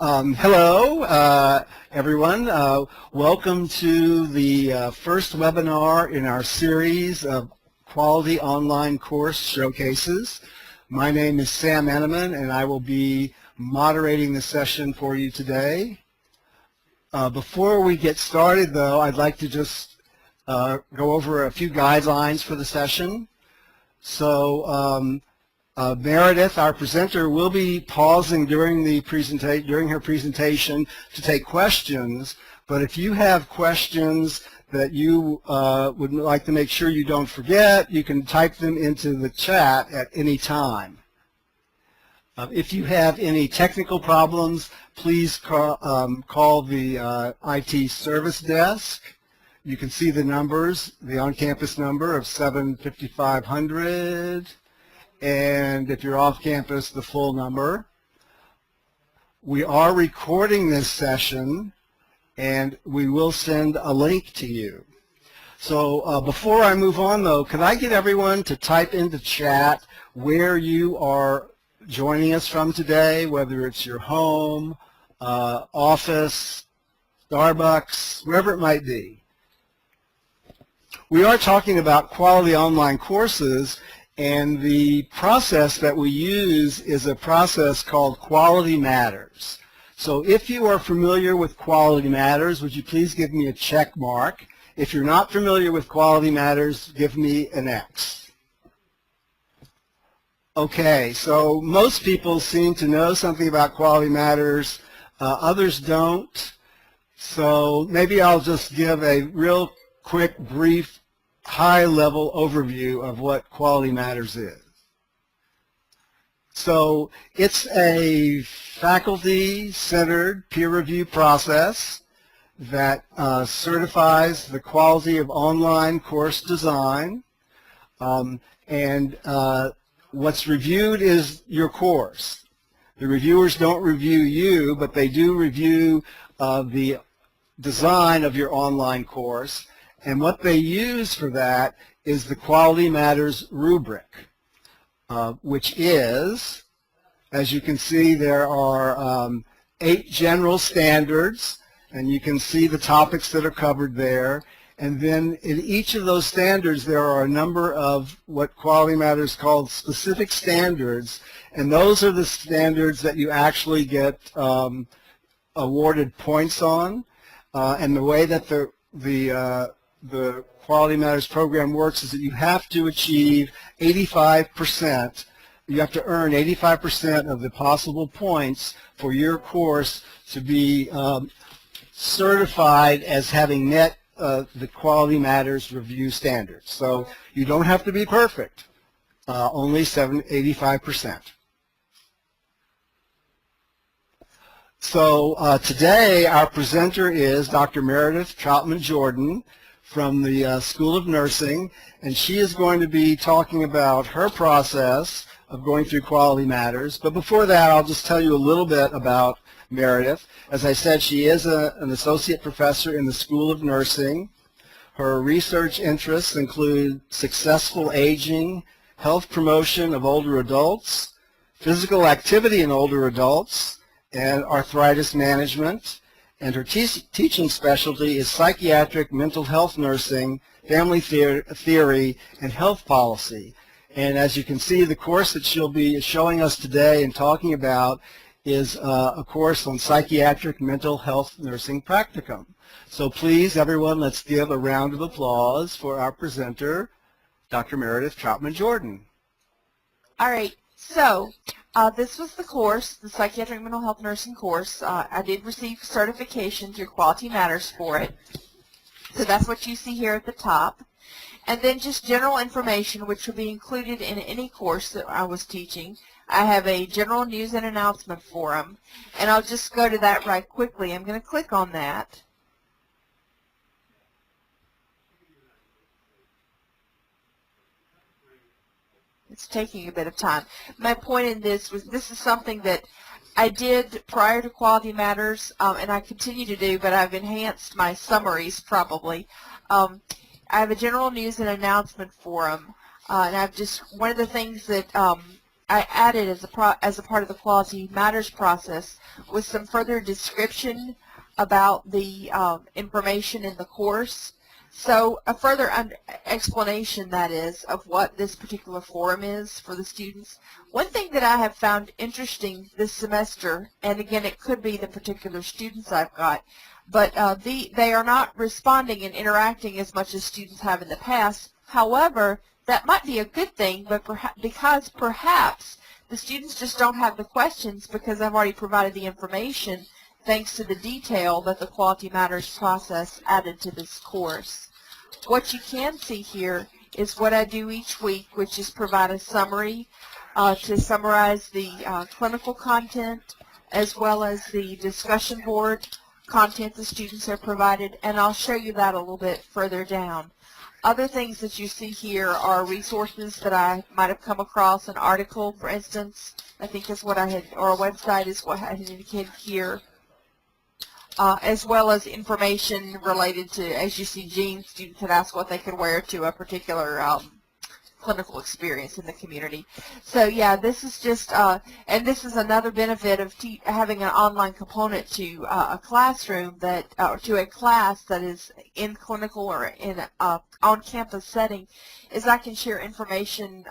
Hello, everyone. Welcome to the first webinar in our series of quality online course showcases. My name is Sam Enneman, and I will be moderating the session for you today. Before we get started, though, I'd like to just go over a few guidelines for the session. So, Meredith, our presenter, will be pausing during her presentation to take questions. But if you have questions that you would like to make sure you don't forget, you can type them into the chat at any time. If you have any technical problems, please call the IT service desk. You can see the numbers, the on-campus number of 75500. And if you're off campus, the full number. We are recording this session, and we will send a link to you. So before I move on, though, could I get everyone to type into chat where you are joining us from today, whether it's your home, office, Starbucks, wherever it might be. We are talking about quality online courses, and the process that we use is a process called Quality Matters. So if you are familiar with Quality Matters, would you please give me a check mark? If you're not familiar with Quality Matters, give me an X. Okay, so most people seem to know something about Quality Matters. Others don't. So maybe I'll just give a real quick, brief, high-level overview of what Quality Matters is. So it's a faculty-centered peer review process that certifies the quality of online course design, and what's reviewed is your course. The reviewers don't review you, but they do review the design of your online course. And what they use for that is the Quality Matters Rubric, which is, as you can see, there are 8 general standards, and you can see the topics that are covered there. And then in each of those standards, there are a number of what Quality Matters calls specific standards, and those are the standards that you actually get awarded points on. And the way that the Quality Matters program works is that you have to achieve 85%. You have to earn 85% of the possible points for your course to be certified as having met the Quality Matters review standards. So you don't have to be perfect, only 85%. So today our presenter is Dr. Meredith Troutman-Jordan from the School of Nursing, and she is going to be talking about her process of going through Quality Matters. But before that, I'll just tell you a little bit about Meredith. As I said, she is an associate professor in the School of Nursing. Her research interests include successful aging, health promotion of older adults, physical activity in older adults, and arthritis management. And her teaching specialty is psychiatric mental health nursing, family theory, and health policy. And as you can see, the course that she'll be showing us today and talking about is a course on psychiatric mental health nursing practicum. So please, everyone, let's give a round of applause for our presenter, Dr. Meredith Troutman-Jordan. All right, so this was the course, the Psychiatric Mental Health Nursing course. I did receive certification through Quality Matters for it. So that's what you see here at the top. And then just general information, which will be included in any course that I was teaching. I have a general news and announcement forum, and I'll just go to that right quickly. I'm going to click on that. It's taking a bit of time. My point in this was this is something that I did prior to Quality Matters, and I continue to do, but I've enhanced my summaries probably. I have a general news and announcement forum, and I've just, one of the things that I added as a part of the Quality Matters process was some further description about the information in the course. So a further explanation, that is, of what this particular forum is for the students. One thing that I have found interesting this semester, and again it could be the particular students I've got, but they are not responding and interacting as much as students have in the past. However, that might be a good thing, but because perhaps the students just don't have the questions because I've already provided the information thanks to the detail that the Quality Matters process added to this course. What you can see here is what I do each week, which is provide a summary to summarize the clinical content as well as the discussion board content the students have provided, and I'll show you that a little bit further down. Other things that you see here are resources that I might have come across, an article, for instance, I think is what I had, or a website is what I had indicated here, as well as information related to, as you see, Jean, students had asked what they could wear to a particular clinical experience in the community. So yeah, this is just, and this is another benefit of having an online component to a classroom that, or to a class that is in clinical or in on-campus setting, is I can share information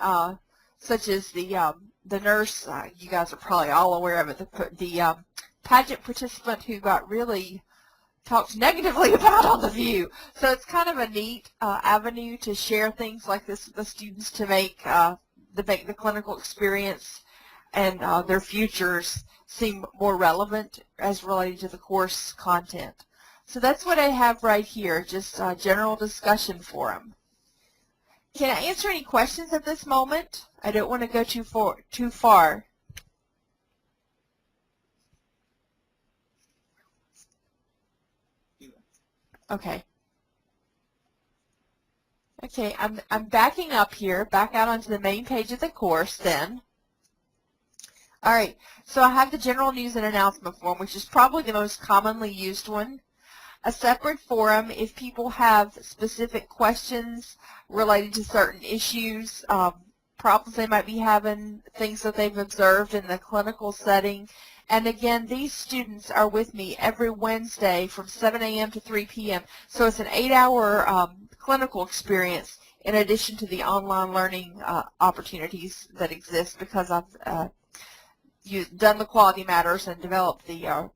such as the NURS. You guys are probably all aware of it. The pageant participant who got really talked negatively about on the View. So it's kind of a neat avenue to share things like this with the students to make the clinical experience and their futures seem more relevant as related to the course content. So that's what I have right here, just a general discussion forum. Can I answer any questions at this moment? I don't want to go too far. Okay. Okay, I'm backing up here, back out onto the main page of the course then. All right, so I have the general news and announcement form, which is probably the most commonly used one. A separate forum if people have specific questions related to certain issues, problems they might be having, things that they've observed in the clinical setting. And again, these students are with me every Wednesday from 7 a.m. to 3 p.m. So it's an 8-hour clinical experience in addition to the online learning opportunities that exist because I've done the Quality Matters and developed the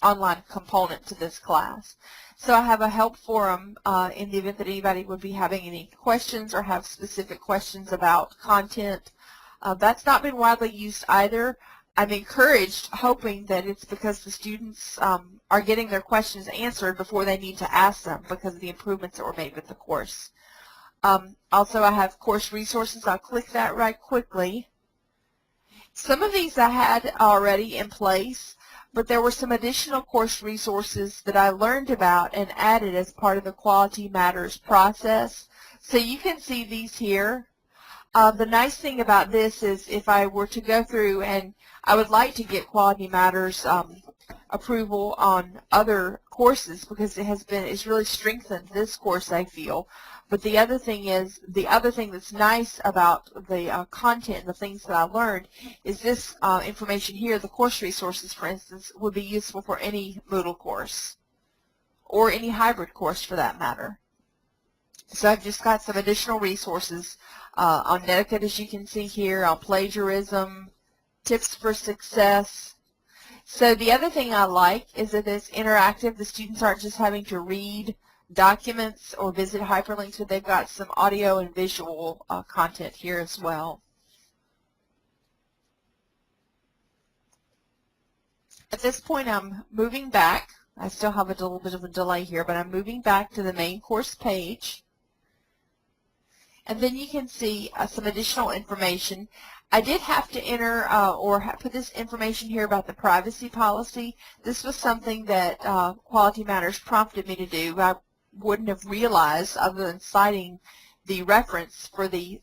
online component to this class. So I have a help forum in the event that anybody would be having any questions or have specific questions about content. That's not been widely used either. I'm encouraged, hoping that it's because the students are getting their questions answered before they need to ask them because of the improvements that were made with the course. Also, I have course resources. I'll click that right quickly. Some of these I had already in place, but there were some additional course resources that I learned about and added as part of the Quality Matters process. So you can see these here. The nice thing about this is if I were to go through, and I would like to get Quality Matters approval on other courses because it's really strengthened this course, I feel. But the other thing that's nice about the content and the things that I learned is this information here, the course resources, for instance, would be useful for any Moodle course or any hybrid course for that matter. So I've just got some additional resources on etiquette, as you can see here, on plagiarism, tips for success. So the other thing I like is that it's interactive. The students aren't just having to read documents or visit hyperlinks, but they've got some audio and visual content here as well. At this point, I'm moving back. I still have a little bit of a delay here, but I'm moving back to the main course page. And then you can see some additional information. I did have to enter put this information here about the privacy policy. This was something that Quality Matters prompted me to do. I wouldn't have realized other than citing the reference for the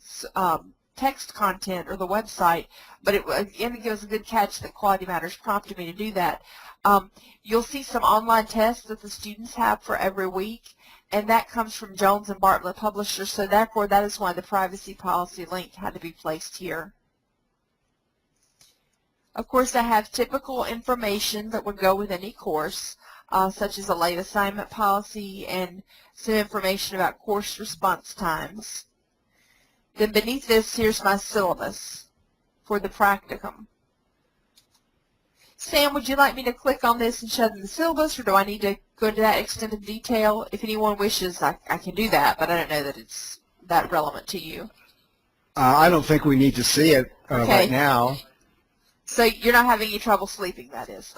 text content or the website, but it was a good catch that Quality Matters prompted me to do that. You'll see some online tests that the students have for every week, and that comes from Jones and Bartlett Publishers, so therefore that is why the privacy policy link had to be placed here. Of course, I have typical information that would go with any course, such as a late assignment policy and some information about course response times. Then beneath this, here's my syllabus for the practicum. Sam, would you like me to click on this and show them the syllabus, or do I need to go into that extent of detail? If anyone wishes, I can do that, but I don't know that it's that relevant to you. I don't think we need to see it right now. So you're not having any trouble sleeping, that is.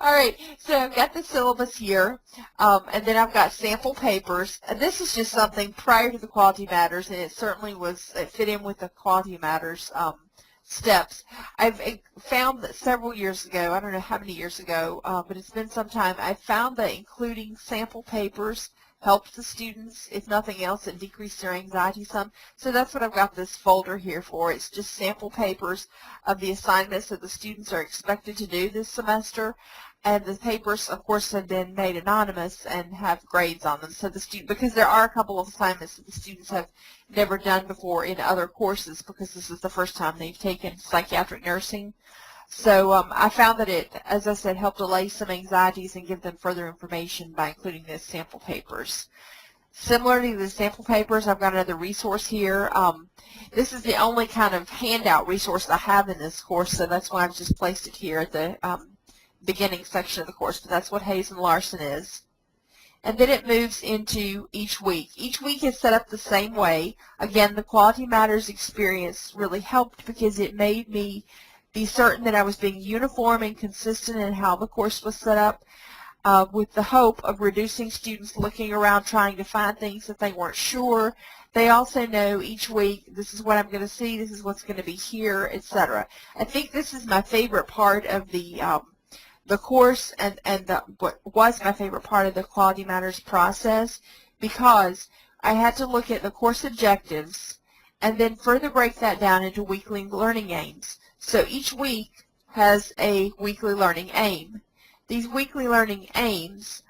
All right, so I've got the syllabus here, and then I've got sample papers. And this is just something prior to the Quality Matters, and it certainly it fit in with the Quality Matters steps. I've found that several years ago, I don't know how many years ago, but it's been some time, I found that including sample papers helps the students, if nothing else, it decreased their anxiety some. So that's what I've got this folder here for. It's just sample papers of the assignments that the students are expected to do this semester. And the papers, of course, have been made anonymous and have grades on them. So the student, because there are a couple of assignments that the students have never done before in other courses, because this is the first time they've taken psychiatric nursing. So I found that it, as I said, helped allay some anxieties and give them further information by including the sample papers. Similarly to the sample papers, I've got another resource here. This is the only kind of handout resource I have in this course, so that's why I've just placed it here at the beginning section of the course, but that's what Hayes and Larson is. And then it moves into each week. Each week is set up the same way. Again, the Quality Matters experience really helped because it made me be certain that I was being uniform and consistent in how the course was set up, with the hope of reducing students looking around trying to find things that they weren't sure. They also know each week, this is what I'm going to see, this is what's going to be here, etc. I think this is my favorite part of the course and what was my favorite part of the Quality Matters process, because I had to look at the course objectives and then further break that down into weekly learning aims. So each week has a weekly learning aim. These weekly learning aims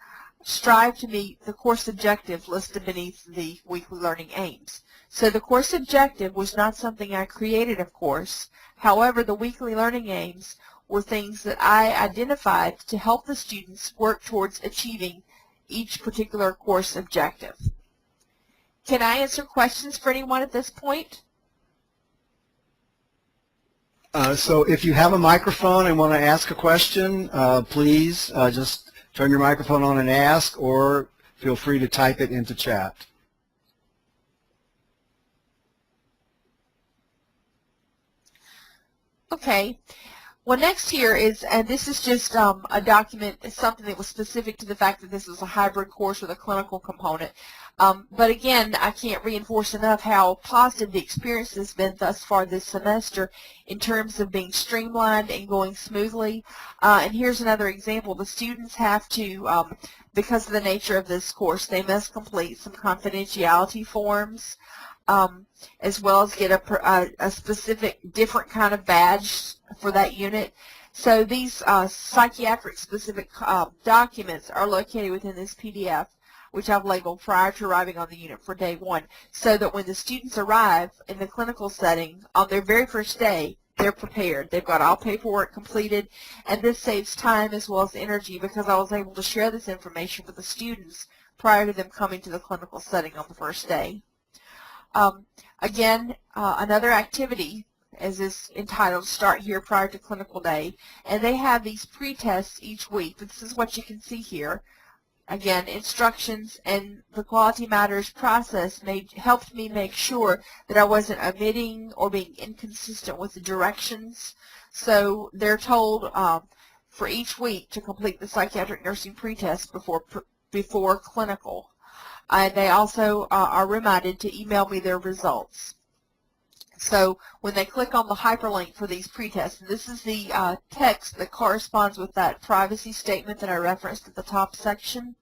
strive to meet the course objective listed beneath the weekly learning aims. So the course objective was not something I created, of course. However, the weekly learning aims were things that I identified to help the students work towards achieving each particular course objective. Can I answer questions for anyone at this point? So if you have a microphone and want to ask a question, please just turn your microphone on and ask, or feel free to type it into chat. Okay. Well, next here is, and this is just a document, something that was specific to the fact that this was a hybrid course with a clinical component. But again, I can't reinforce enough how positive the experience has been thus far this semester in terms of being streamlined and going smoothly. And here's another example. The students have to, because of the nature of this course, they must complete some confidentiality forms, as well as get a specific different kind of badge for that unit. So these psychiatric specific documents are located within this PDF, which I've labeled prior to arriving on the unit for day one, so that when the students arrive in the clinical setting on their very first day, they're prepared. They've got all paperwork completed, and this saves time as well as energy because I was able to share this information with the students prior to them coming to the clinical setting on the first day. Again, another activity, as is entitled Start Here Prior to Clinical Day, and they have these pre-tests each week. This is what you can see here. Again, instructions and the Quality Matters process helped me make sure that I wasn't omitting or being inconsistent with the directions. So they're told for each week to complete the psychiatric nursing pretest before clinical. And they also are reminded to email me their results. So when they click on the hyperlink for these pretests, and this is the text that corresponds with that privacy statement that I referenced at the top section,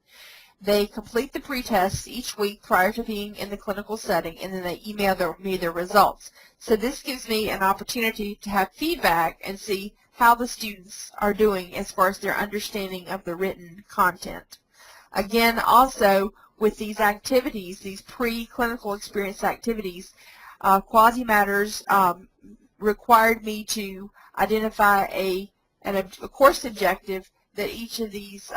they complete the pretests each week prior to being in the clinical setting, and then they email me their results. So this gives me an opportunity to have feedback and see how the students are doing as far as their understanding of the written content. Again, also with these activities, these pre-clinical experience activities, Quality Matters required me to identify a course objective that each of these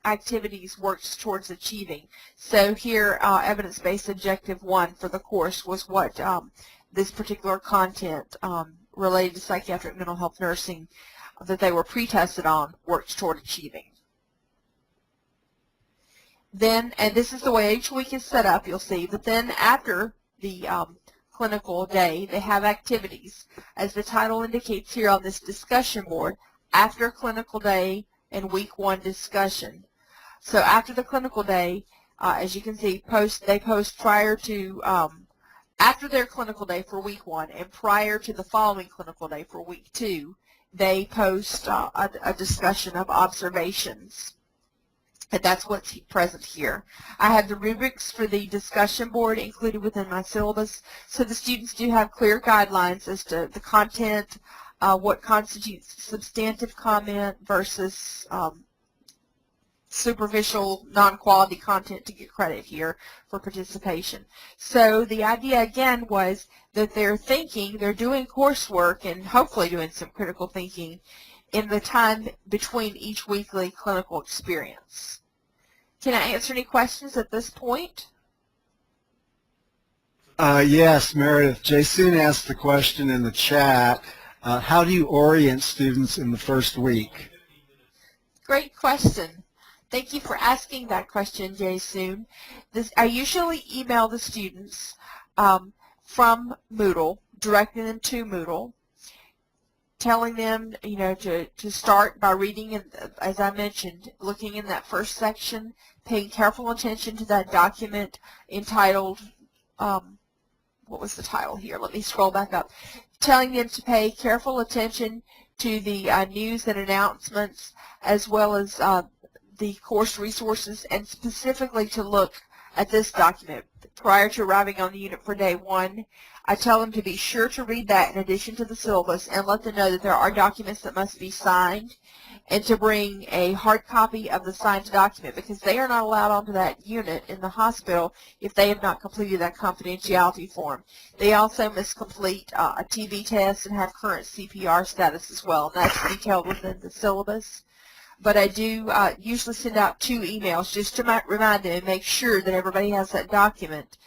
activities works towards achieving. So here, evidence-based objective 1 for the course was what this particular content related to psychiatric mental health nursing that they were pre-tested on worked toward achieving. Then, and this is the way each week is set up, you'll see, but then after the clinical day, they have activities. As the title indicates here on this discussion board, after clinical day and week 1 discussion. So after the clinical day, as you can see, they post prior to, after their clinical day for week 1 and prior to the following clinical day for week 2, they post a discussion of observations. And that's what's present here. I have the rubrics for the discussion board included within my syllabus, so the students do have clear guidelines as to the content, what constitutes substantive comment versus superficial, non-quality content to get credit here for participation. So the idea again was that they're doing coursework and hopefully doing some critical thinking in the time between each weekly clinical experience. Can I answer any questions at this point? Yes, Meredith. Jason asked the question in the chat, how do you orient students in the first week? Great question. Thank you for asking that question, Jason. I usually email the students from Moodle, directing them to Moodle, telling them, to start by reading, as I mentioned, looking in that first section, paying careful attention to that document entitled, what was the title here? Let me scroll back up. Telling them to pay careful attention to the news and announcements, as well as the course resources, and specifically to look at this document. Prior to arriving on the unit for day 1, I tell them to be sure to read that in addition to the syllabus and let them know that there are documents that must be signed and to bring a hard copy of the signed document because they are not allowed onto that unit in the hospital if they have not completed that confidentiality form. They also must complete a TB test and have current CPR status as well, and that's detailed within the syllabus. But I do usually send out 2 emails just to remind them and make sure that everybody has that document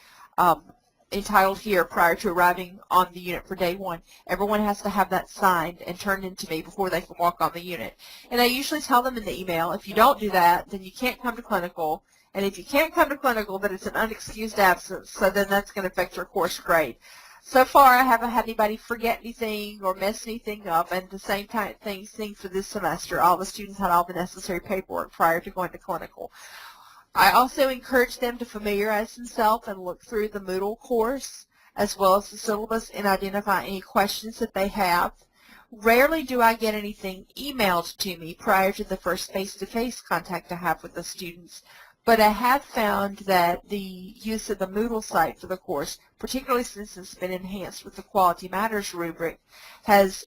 entitled here prior to arriving on the unit for day 1. Everyone has to have that signed and turned in to me before they can walk on the unit. And I usually tell them in the email, if you don't do that, then you can't come to clinical. And if you can't come to clinical, then it's an unexcused absence, so then that's going to affect your course grade. So far, I haven't had anybody forget anything or mess anything up, and the same thing for this semester. All the students had all the necessary paperwork prior to going to clinical. I also encourage them to familiarize themselves and look through the Moodle course as well as the syllabus and identify any questions that they have. Rarely do I get anything emailed to me prior to the first face-to-face contact I have with the students. But I have found that the use of the Moodle site for the course, particularly since it's been enhanced with the Quality Matters rubric, has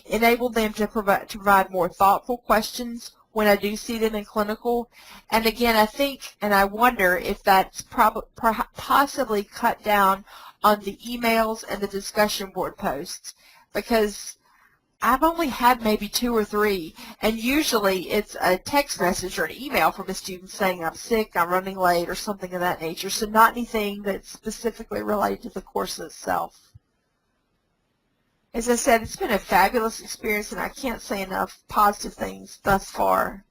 enabled them to provide more thoughtful questions when I do see them in clinical. And again, I think and I wonder if that's possibly cut down on the emails and the discussion board posts, because I've only had maybe 2 or 3, and usually it's a text message or an email from a student saying I'm sick, I'm running late, or something of that nature, so not anything that's specifically related to the course itself. As I said, it's been a fabulous experience, and I can't say enough positive things thus far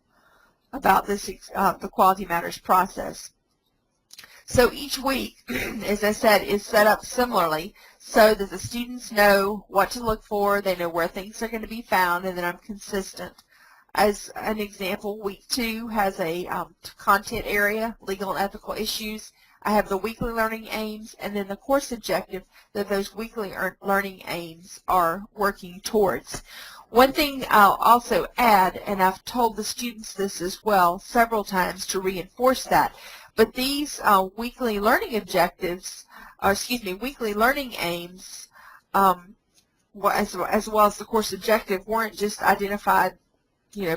about this, the Quality Matters process. So each week, as I said, is set up similarly so that the students know what to look for, they know where things are going to be found, and then I'm consistent. As an example, week 2 has a content area, legal and ethical issues. I have the weekly learning aims and then the course objective that those weekly learning aims are working towards. One thing I'll also add, and I've told the students this as well several times to reinforce that, but these weekly learning objectives, weekly learning aims, as well as the course objective, weren't just identified,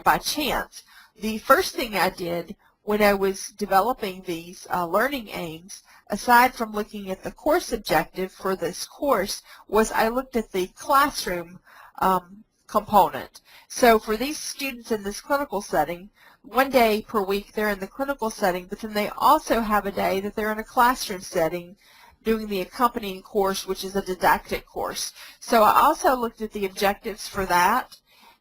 by chance. The first thing I did when I was developing these learning aims, aside from looking at the course objective for this course, was I looked at the classroom component. So for these students in this clinical setting, 1 day per week they're in the clinical setting, but then they also have a day that they're in a classroom setting doing the accompanying course, which is a didactic course. So I also looked at the objectives for that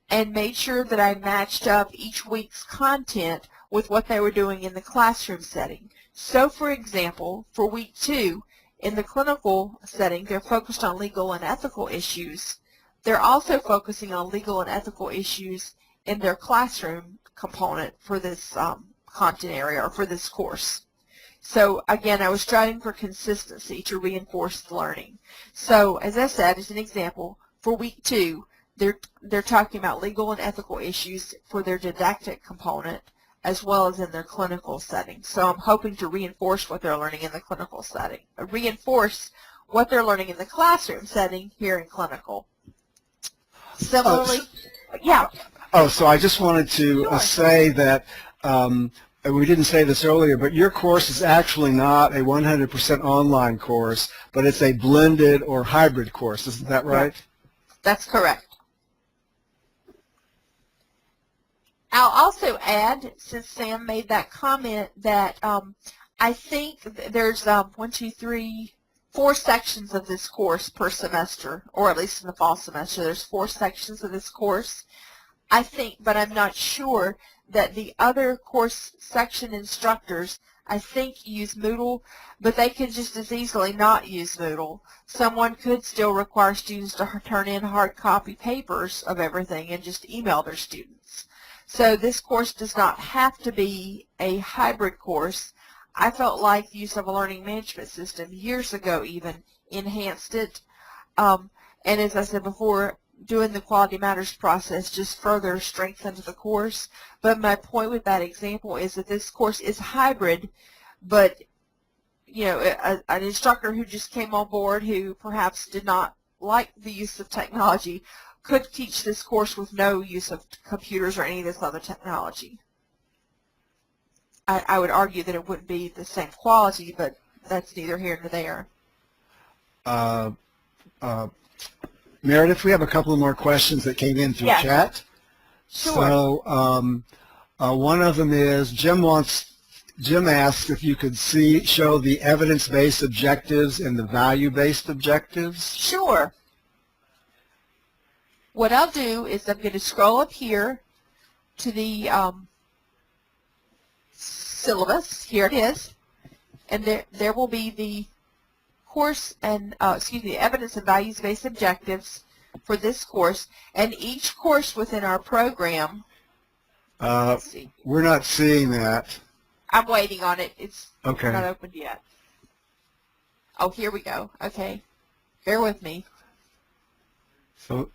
and made sure that I matched up each week's content with what they were doing in the classroom setting. So for example, for week 2, in the clinical setting, they're focused on legal and ethical issues. They're also focusing on legal and ethical issues in their classroom component for this content area or for this course. So again, I was striving for consistency to reinforce the learning. So as I said, as an example, for week 2, they're talking about legal and ethical issues for their didactic component as well as in their clinical setting. So I'm hoping to reinforce what they're learning in the clinical setting, reinforce what they're learning in the classroom setting here in clinical. Similarly, yeah. Oh, so I just wanted to Sure. say that we didn't say this earlier, but your course is actually not a 100% online course, but it's a blended or hybrid course. Isn't that right? That's correct. I'll also add, since Sam made that comment, that I think there's 4 sections of this course per semester, or at least in the fall semester. There's 4 sections of this course. I think, but I'm not sure, that the other course section instructors, I think, use Moodle, but they could just as easily not use Moodle. Someone could still require students to turn in hard copy papers of everything and just email their students. So this course does not have to be a hybrid course. I felt like the use of a learning management system years ago even enhanced it. And as I said before, doing the Quality Matters process just further strengthened the course. But my point with that example is that this course is hybrid, but you know, an instructor who just came on board who perhaps did not like the use of technology could teach this course with no use of computers or any of this other technology. I would argue that it wouldn't be the same quality, but that's neither here nor there. Meredith, we have a couple of more questions that came in through chat. Sure. So one of them is, Jim asks if you could show the evidence-based objectives and the value-based objectives. Sure. What I'll do is I'm going to scroll up here to the syllabus. Here it is. And there will be the course and, the evidence and values-based objectives for this course. And each course within our program, let's see. We're not seeing that. I'm waiting on it. It's okay. Not opened yet. Oh, here we go. Okay. Bear with me. So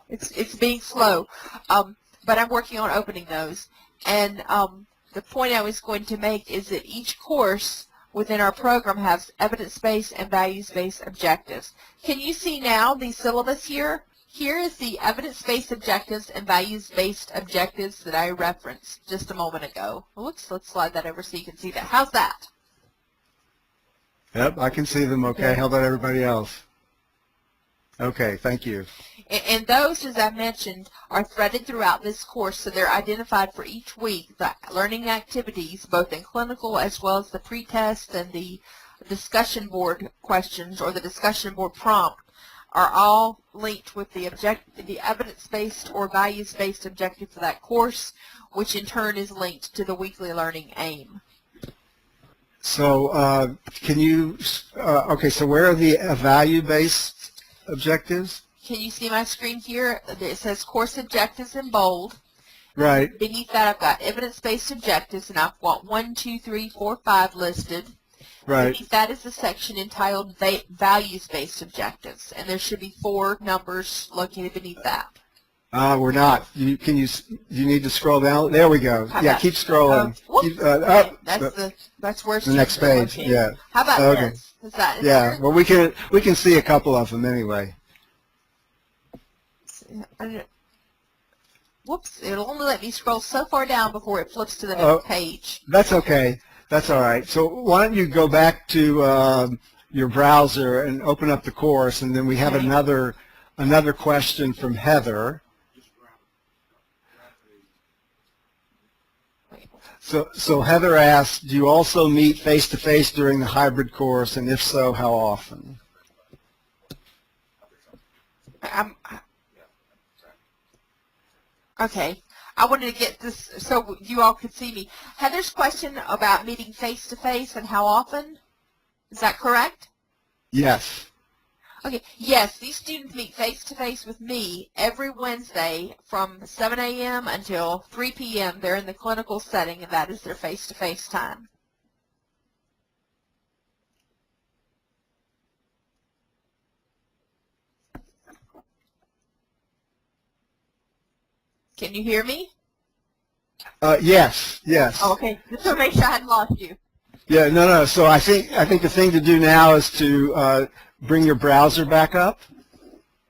it's being slow, but I'm working on opening those. And the point I was going to make is that each course within our program has evidence-based and values-based objectives. Can you see now the syllabus here? Here is the evidence-based objectives and values-based objectives that I referenced just a moment ago. Let's slide that over so you can see that. How's that? Yep, I can see them okay. How about everybody else? Okay, thank you. And those, as I mentioned, are threaded throughout this course, so they're identified for each week. The learning activities, both in clinical as well as the pretest and the discussion board questions or the discussion board prompt, are all linked with the evidence-based or values-based objective for that course, which in turn is linked to the weekly learning aim. So can you, okay, so where are the value-based objectives? Can you see my screen here? It says course objectives in bold. Right. Beneath that, I've got evidence-based objectives, and I've got 1, 2, 3, 4, 5 listed. Right. Beneath that is a section entitled values-based objectives, and there should be 4 numbers located beneath that. We're not. You need to scroll down. There we go. Yeah, keep scrolling. That's where the next page. Located. Yeah. How about okay. this? Is that yeah. Well, we can see a couple of them anyway. Whoops! It'll only let me scroll so far down before it flips to the next page. That's okay. That's all right. So why don't you go back to your browser and open up the course, and then we have another question from Heather. So Heather asked, do you also meet face-to-face during the hybrid course, and if so, how often? Okay. I wanted to get this so you all could see me. Heather's question about meeting face-to-face and how often, is that correct? Yes. Okay, yes, these students meet face-to-face with me every Wednesday from 7 a.m. until 3 p.m. They're in the clinical setting, and that is their face-to-face time. Can you hear me? Yes, yes. Oh, okay, just to make sure I hadn't lost you. Yeah, no. So I think the thing to do now is to bring your browser back up,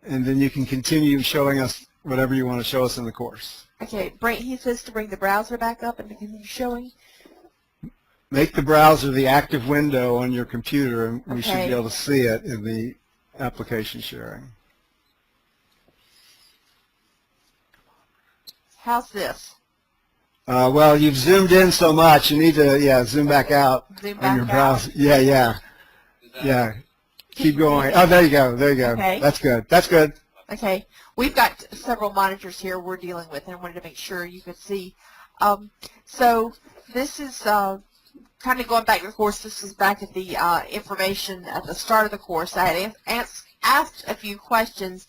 and then you can continue showing us whatever you want to show us in the course. Okay, he says to bring the browser back up and to continue showing. Make the browser the active window on your computer, and we should Okay. be able to see it in the application sharing. How's this? Well, you've zoomed in so much, you need to, zoom back out Zoom on your back browser. out? Yeah. Keep going. Oh, there you go. Okay. That's good. Okay, we've got several monitors here we're dealing with, and I wanted to make sure you could see. So this is kind of going back to the course. This is back at the information at the start of the course. I had asked a few questions.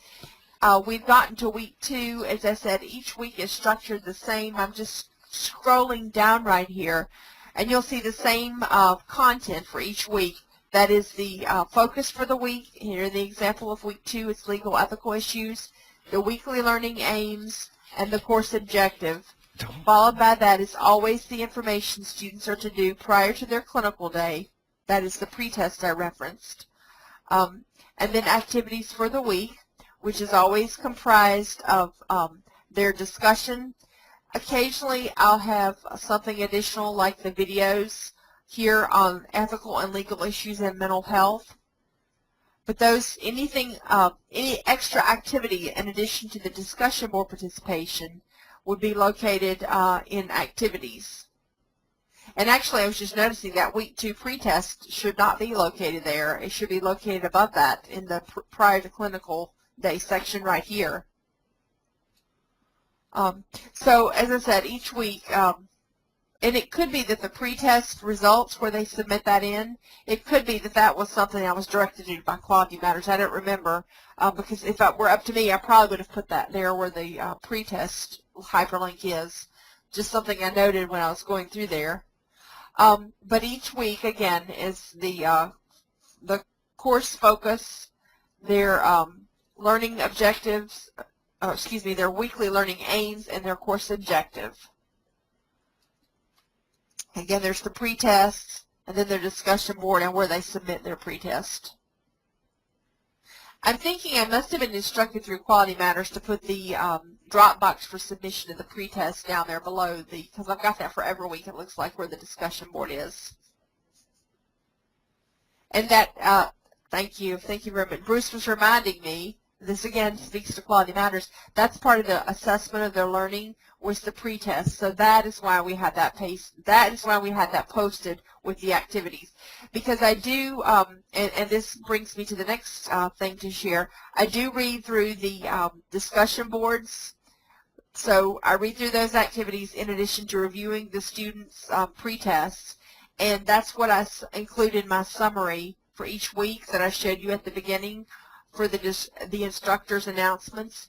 We've gotten to week 2. As I said, each week is structured the same. I'm just scrolling down right here, and you'll see the same content for each week. That is the focus for the week. Here, the example of week 2 is legal ethical issues, the weekly learning aims, and the course objective. Followed by that is always the information students are to do prior to their clinical day. That is the pretest I referenced. And then activities for the week, which is always comprised of their discussion. Occasionally I'll have something additional like the videos here on ethical and legal issues and mental health. But any extra activity in addition to the discussion board participation would be located in activities. And actually I was just noticing that week 2 pretest should not be located there. It should be located above that in the prior to clinical day section right here. So as I said, each week, and it could be that the pretest results where they submit that in, it could be that that was something I was directed to by Quality Matters. I don't remember, because if it were up to me, I probably would have put that there where the pretest hyperlink is. Just something I noted when I was going through there. But each week, again, is the course focus, their learning objectives, their weekly learning aims, and their course objective. Again, there's the pretest, and then their discussion board and where they submit their pretest. I'm thinking I must have been instructed through Quality Matters to put the Dropbox for submission of the pretest down there below because I've got that for every week. It looks like where the discussion board is. And that, thank you very much. Bruce was reminding me, this again speaks to Quality Matters, that's part of the assessment of their learning was the pretest. So that is why we had that posted with the activities. Because I do, and this brings me to the next thing to share, I do read through the discussion boards. So I read through those activities in addition to reviewing the students' pretests. And that's what I include in my summary for each week that I showed you at the beginning for the instructors' announcements.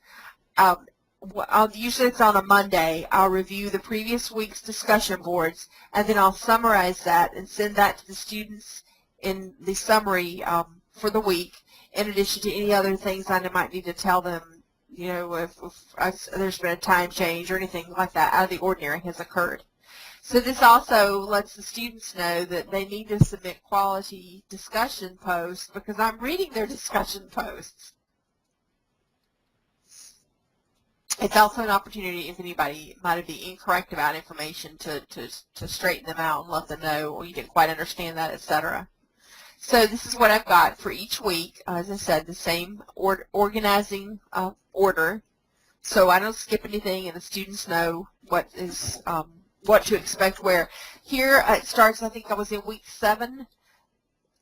Usually it's on a Monday. I'll review the previous week's discussion boards, and then I'll summarize that and send that to the students in the summary for the week, in addition to any other things I might need to tell them, if there's been a time change or anything like that out of the ordinary has occurred. So this also lets the students know that they need to submit quality discussion posts because I'm reading their discussion posts. It's also an opportunity if anybody might be incorrect about information to straighten them out and let them know, or you didn't quite understand that, etc. So this is what I've got for each week. As I said, the same organizing order, so I don't skip anything and the students know what is what to expect where. Here it starts, I think I was in week 7.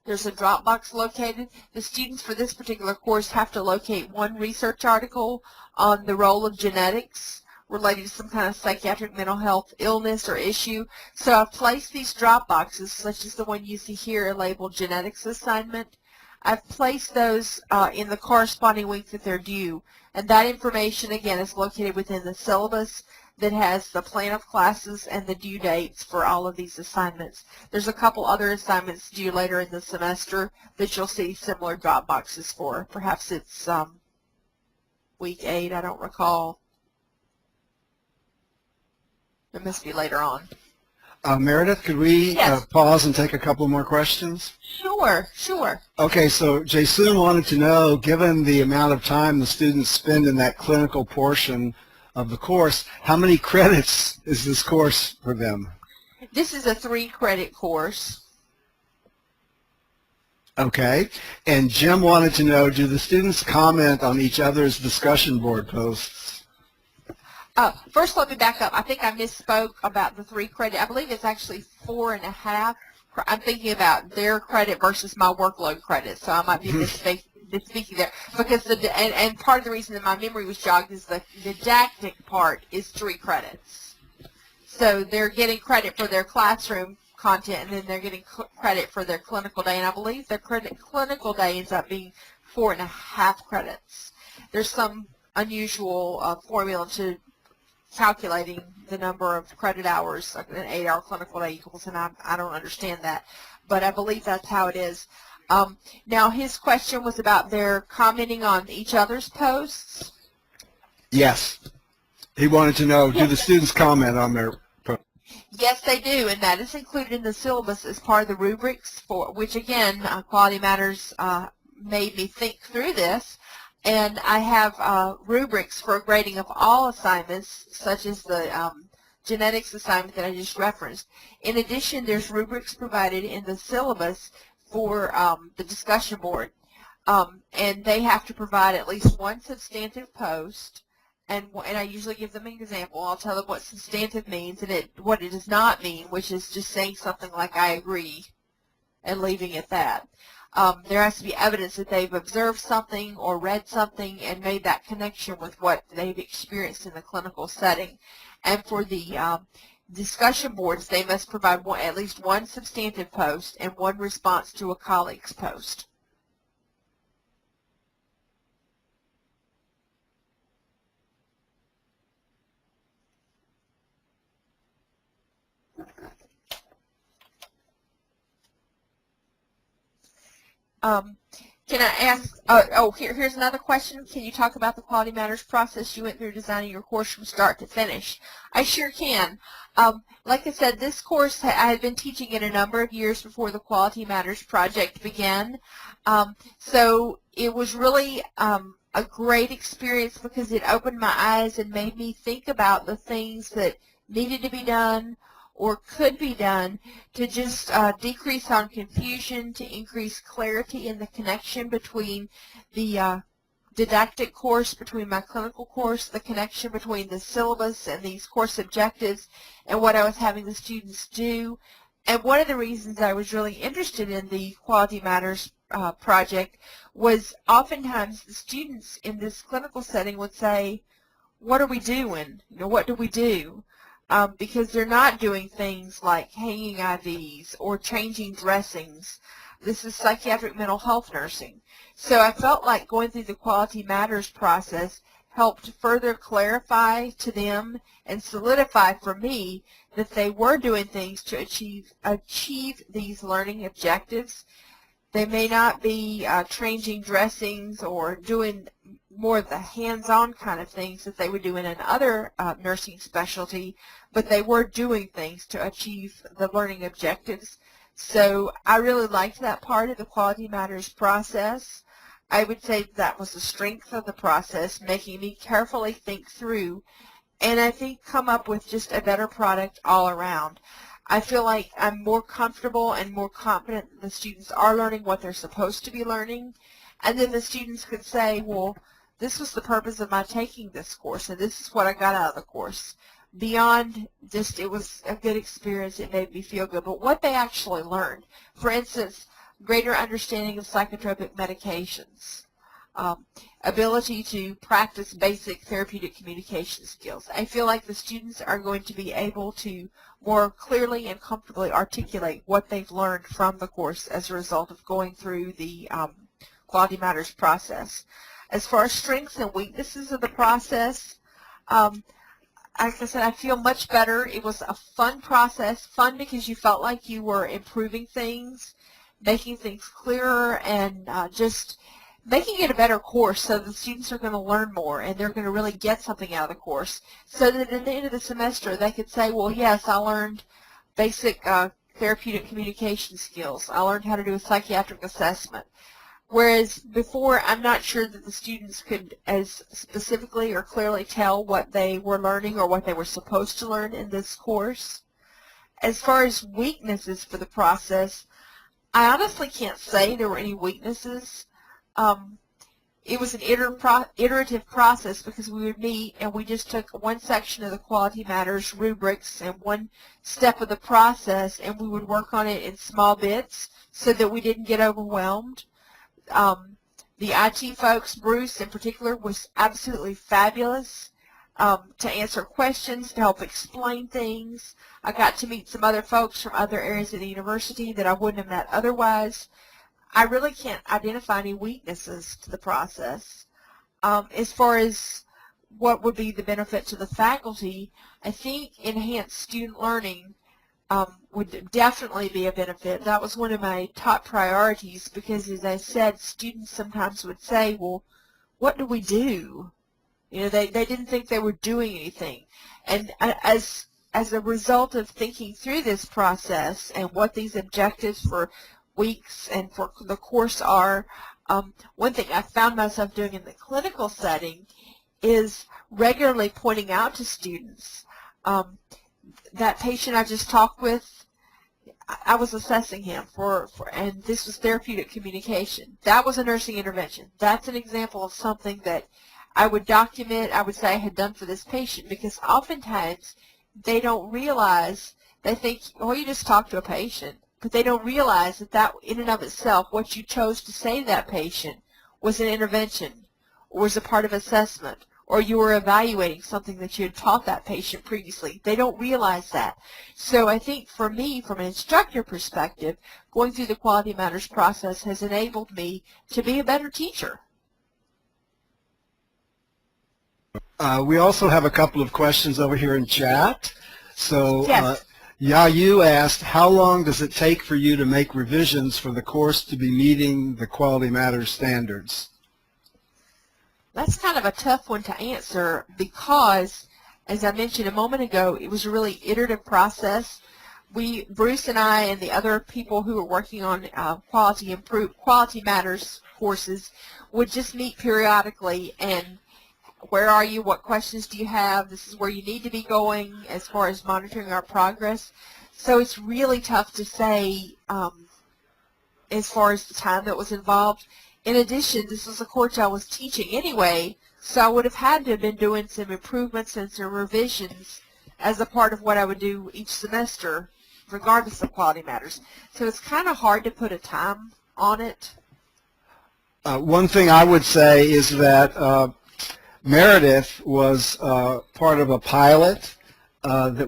There's a Dropbox located. The students for this particular course have to locate one research article on the role of genetics related to some kind of psychiatric mental health illness or issue. So I've placed these Dropboxes, such as the one you see here labeled genetics assignment. I've placed those in the corresponding week that they're due. And that information, again, is located within the syllabus that has the plan of classes and the due dates for all of these assignments. There's a couple other assignments due later in the semester that you'll see similar drop boxes for. Perhaps it's week 8, I don't recall. It must be later on. Meredith, could we Yes. pause and take a couple more questions? Sure, sure. Okay, so Jason wanted to know, given the amount of time the students spend in that clinical portion of the course, how many credits is this course for them? This is a 3-credit course. Okay, and Jim wanted to know, do the students comment on each other's discussion board posts? First, let me back up. I think I misspoke about the 3 credit. I believe it's actually 4.5. I'm thinking about their credit versus my workload credit, so I might be misspeaking there. Because and part of the reason that my memory was jogged is the didactic part is 3 credits. So they're getting credit for their classroom content, and then they're getting credit for their clinical day. And I believe their clinical day ends up being 4.5 credits. There's some unusual formula to calculating the number of credit hours an 8-hour clinical day equals, and I don't understand that, but I believe that's how it is. Now, his question was about their commenting on each other's posts. Yes. He wanted to know, do the students comment on their posts? Yes, they do, and that is included in the syllabus as part of the rubrics, for which, again, Quality Matters made me think through this. And I have rubrics for grading of all assignments, such as the genetics assignment that I just referenced. In addition, there's rubrics provided in the syllabus for the discussion board. And they have to provide at least one substantive post. And I usually give them an example. I'll tell them what substantive means and what it does not mean, which is just saying something like, I agree, and leaving it at that. There has to be evidence that they've observed something or read something and made that connection with what they've experienced in the clinical setting. And for the discussion boards, they must provide at least one substantive post and one response to a colleague's post. Can I ask, here's another question. Can you talk about the Quality Matters process you went through designing your course from start to finish? I sure can. Like I said, this course, I had been teaching it a number of years before the Quality Matters project began. So it was really a great experience because it opened my eyes and made me think about the things that needed to be done or could be done to just decrease on confusion, to increase clarity in the connection between the didactic course, between my clinical course, the connection between the syllabus and these course objectives and what I was having the students do. And one of the reasons I was really interested in the Quality Matters project was oftentimes the students in this clinical setting would say, what are we doing? What do we do? Because they're not doing things like hanging IVs or changing dressings. This is psychiatric mental health nursing. So I felt like going through the Quality Matters process helped further clarify to them and solidify for me that they were doing things to achieve these learning objectives. They may not be changing dressings or doing more of the hands-on kind of things that they would do in another nursing specialty, but they were doing things to achieve the learning objectives. So I really liked that part of the Quality Matters process. I would say that was the strength of the process, making me carefully think through and I think come up with just a better product all around. I feel like I'm more comfortable and more confident that the students are learning what they're supposed to be learning, and then the students could say, well, this was the purpose of my taking this course, and this is what I got out of the course. beyond just it was a good experience, it made me feel good, but what they actually learned. For instance, greater understanding of psychotropic medications, ability to practice basic therapeutic communication skills. I feel like the students are going to be able to more clearly and comfortably articulate what they've learned from the course as a result of going through the Quality Matters process. As far as strengths and weaknesses of the process, like I said, I feel much better. It was a fun process, fun because you felt like you were improving things, making things clearer, and just making it a better course so the students are going to learn more and they're going to really get something out of the course, so that at the end of the semester they could say, well, yes, I learned basic therapeutic communication skills. I learned how to do a psychiatric assessment. Whereas before, I'm not sure that the students could as specifically or clearly tell what they were learning or what they were supposed to learn in this course. As far as weaknesses for the process, I honestly can't say there were any weaknesses. It was an iterative process because we would meet and we just took one section of the Quality Matters rubrics and one step of the process, and we would work on it in small bits so that we didn't get overwhelmed. The IT folks, Bruce in particular, was absolutely fabulous to answer questions, to help explain things. I got to meet some other folks from other areas of the university that I wouldn't have met otherwise. I really can't identify any weaknesses to the process. As far as what would be the benefit to the faculty, I think enhanced student learning would definitely be a benefit. That was one of my top priorities because, as I said, students sometimes would say, well, what do we do? You know, they didn't think they were doing anything. And as a result of thinking through this process and what these objectives for weeks and for the course are, one thing I found myself doing in the clinical setting is regularly pointing out to students that patient I just talked with, I was assessing him and this was therapeutic communication. That was a nursing intervention. That's an example of something that I would document, I would say I had done for this patient, because oftentimes they don't realize, they think, oh, you just talked to a patient, but they don't realize that in and of itself, what you chose to say to that patient was an intervention, or was a part of assessment, or you were evaluating something that you had taught that patient previously. They don't realize that. So I think for me, from an instructor perspective, going through the Quality Matters process has enabled me to be a better teacher. We also have a couple of questions over here in chat. So Yes. Yayu asked, how long does it take for you to make revisions for the course to be meeting the Quality Matters standards? That's kind of a tough one to answer because, as I mentioned a moment ago, it was a really iterative process. Bruce and I and the other people who were working on Quality Matters courses would just meet periodically and where are you, what questions do you have, this is where you need to be going as far as monitoring our progress. So it's really tough to say as far as the time that was involved. In addition, this was a course I was teaching anyway, so I would have had to have been doing some improvements and some revisions as a part of what I would do each semester, regardless of Quality Matters. So it's kind of hard to put a time on it. One thing I would say is that Meredith was part of a pilot that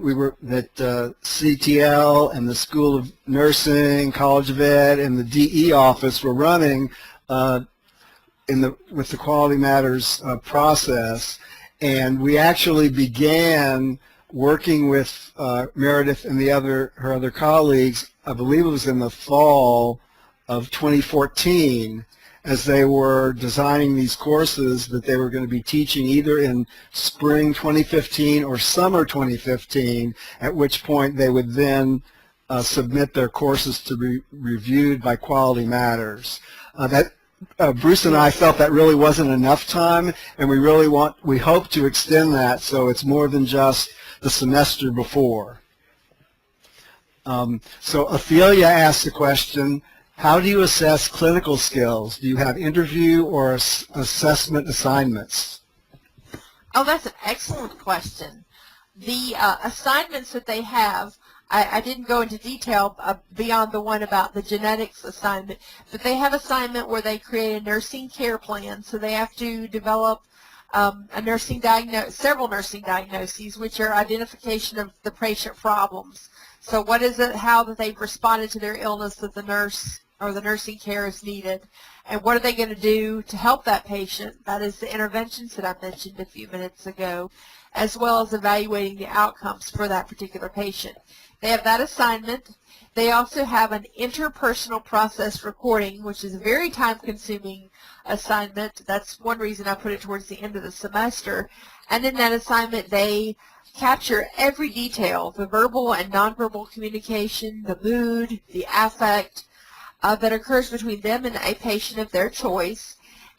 CTL and the School of Nursing, College of Ed, and the DE office were running with the Quality Matters process, and we actually began working with Meredith and her other colleagues. I believe it was in the fall of 2014. As they were designing these courses that they were going to be teaching either in spring 2015 or summer 2015, at which point they would then submit their courses to be reviewed by Quality Matters. Bruce and I felt that really wasn't enough time, and we hope to extend that so it's more than just the semester before. So Ophelia asked the question, how do you assess clinical skills? Do you have interview or assessment assignments? Oh, that's an excellent question. The assignments that they have, I didn't go into detail beyond the one about the genetics assignment, but they have assignment where they create a nursing care plan. So they have to develop several nursing diagnoses, which are identification of the patient problems. So what is it, how that they've responded to their illness that the nurse or the nursing care is needed, and what are they going to do to help that patient? That is the interventions that I mentioned a few minutes ago, as well as evaluating the outcomes for that particular patient. They have that assignment. They also have an interpersonal process recording, which is a very time-consuming assignment. That's one reason I put it towards the end of the semester. And in that assignment, they capture every detail, the verbal and nonverbal communication, the mood, the affect that occurs between them and a patient of their choice.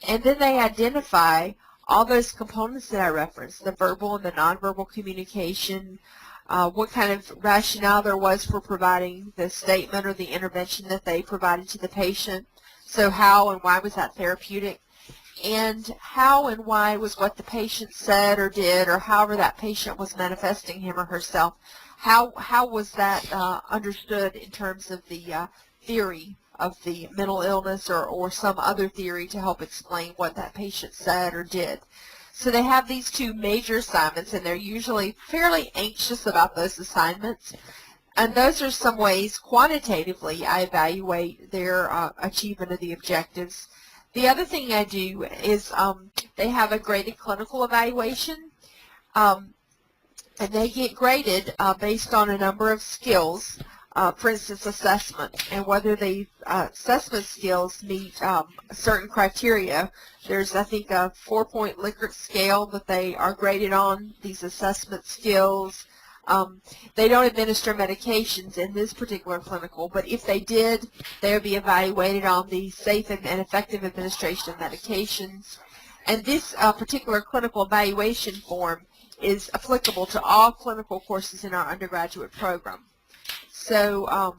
And then they identify all those components that I referenced, the verbal and the nonverbal communication, what kind of rationale there was for providing the statement or the intervention that they provided to the patient. So how and why was that therapeutic? And how and why was what the patient said or did, or however that patient was manifesting him or herself, how was that understood in terms of the theory of the mental illness or some other theory to help explain what that patient said or did. So they have these two major assignments, and they're usually fairly anxious about those assignments. And those are some ways quantitatively I evaluate their achievement of the objectives. The other thing I do is they have a graded clinical evaluation, and they get graded based on a number of skills, for instance, assessment, and whether the assessment skills meet certain criteria. There's, I think, a 4-point Likert scale that they are graded on, these assessment skills. They don't administer medications in this particular clinical, but if they did, they would be evaluated on the safe and effective administration of medications. And this particular clinical evaluation form is applicable to all clinical courses in our undergraduate program. So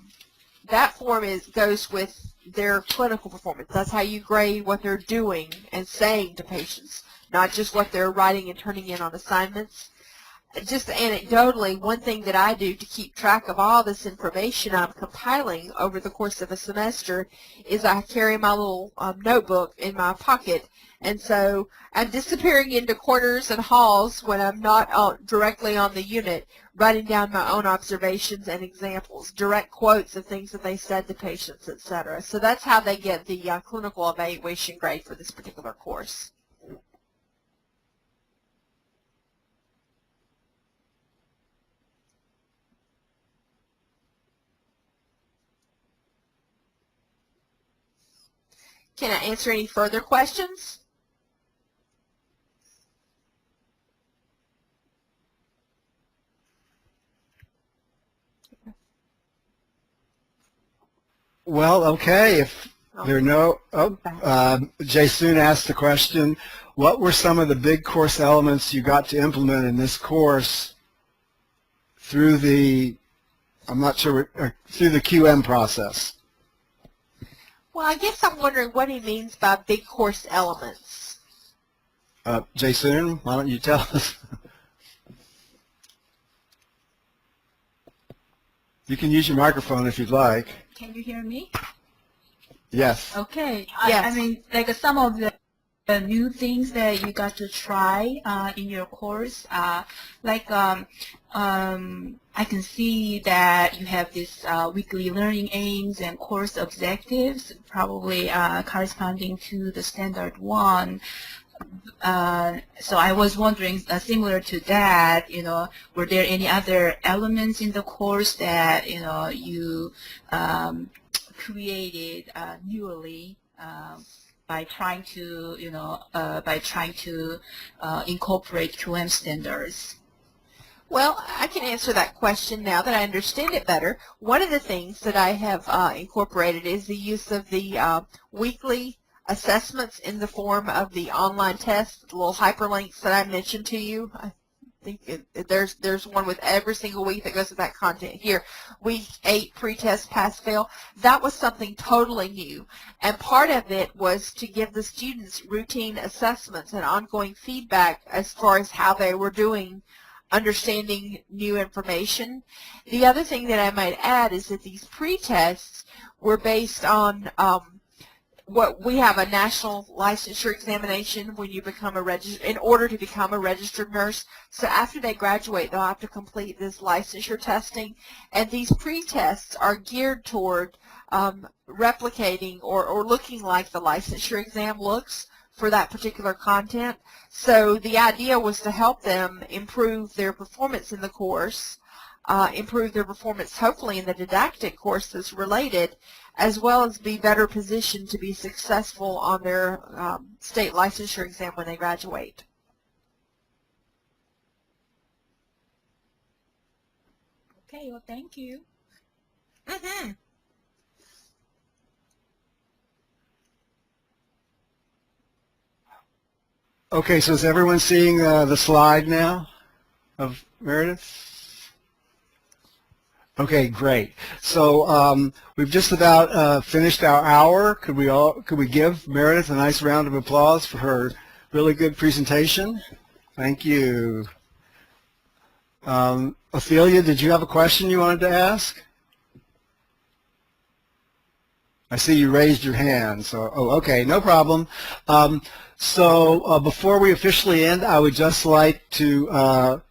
that form goes with their clinical performance. That's how you grade what they're doing and saying to patients, not just what they're writing and turning in on assignments. Just anecdotally, one thing that I do to keep track of all this information I'm compiling over the course of a semester is I carry my little notebook in my pocket. And so I'm disappearing into corners and halls when I'm not directly on the unit, writing down my own observations and examples, direct quotes of things that they said to patients, etc. So that's how they get the clinical evaluation grade for this particular course. Can I answer any further questions? Well, okay. If there are no, Jason asked the question, what were some of the big course elements you got to implement in this course through the, I'm not sure, through the QM process? Well, I guess I'm wondering what he means by big course elements. Jason, why don't you tell us? You can use your microphone if you'd like. Can you hear me? Yes. Okay. Yes. I mean, like some of the new things that you got to try in your course, like I can see that you have this weekly learning aims and course objectives, probably corresponding to the standard one. So I was wondering, similar to that, were there any other elements in the course that you created newly by trying to incorporate QM standards? Well, I can answer that question now that I understand it better. One of the things that I have incorporated is the use of the weekly assessments in the form of the online tests, the little hyperlinks that I mentioned to you. I think there's one with every single week that goes with that content here. Week 8 pre-test pass-fail. That was something totally new. And part of it was to give the students routine assessments and ongoing feedback as far as how they were doing understanding new information. The other thing that I might add is that these pre-tests were based on what we have a national licensure examination when you become in order to become a registered nurse. So after they graduate, they'll have to complete this licensure testing, and these pre-tests are geared toward replicating or looking like the licensure exam looks for that particular content. So the idea was to help them improve their performance in the course, improve their performance hopefully in the didactic courses related, as well as be better positioned to be successful on their state licensure exam when they graduate. Okay, well, thank you. Mm-hmm. Okay, so is everyone seeing the slide now of Meredith? Okay, great. So we've just about finished our hour. Could we give Meredith a nice round of applause for her really good presentation? Thank you. Ophelia, did you have a question you wanted to ask? I see you raised your hand. So, okay, no problem. So before we officially end, I would just like to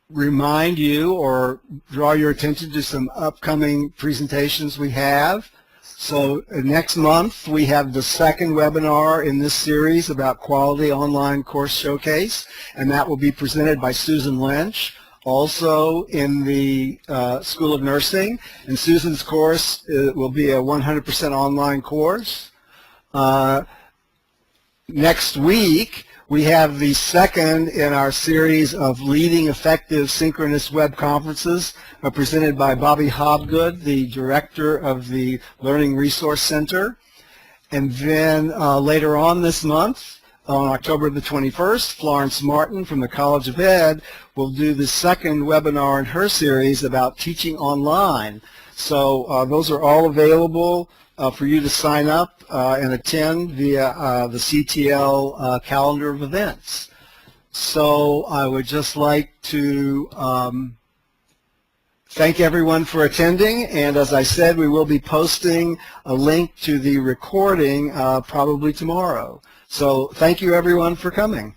remind you or draw your attention to some upcoming presentations we have. So next month we have the second webinar in this series about Quality Online Course Showcase, and that will be presented by Susan Lynch, also in the School of Nursing. And Susan's course will be a 100% online course. Next week, we have the second in our series of Leading Effective Synchronous Web Conferences presented by Bobby Hobgood, the director of the Learning Resource Center. And then later on this month, on October the 21st, Florence Martin from the College of Ed will do the second webinar in her series about teaching online. So those are all available for you to sign up and attend via the CTL calendar of events. So I would just like to thank everyone for attending, and as I said, we will be posting a link to the recording probably tomorrow. So thank you everyone for coming.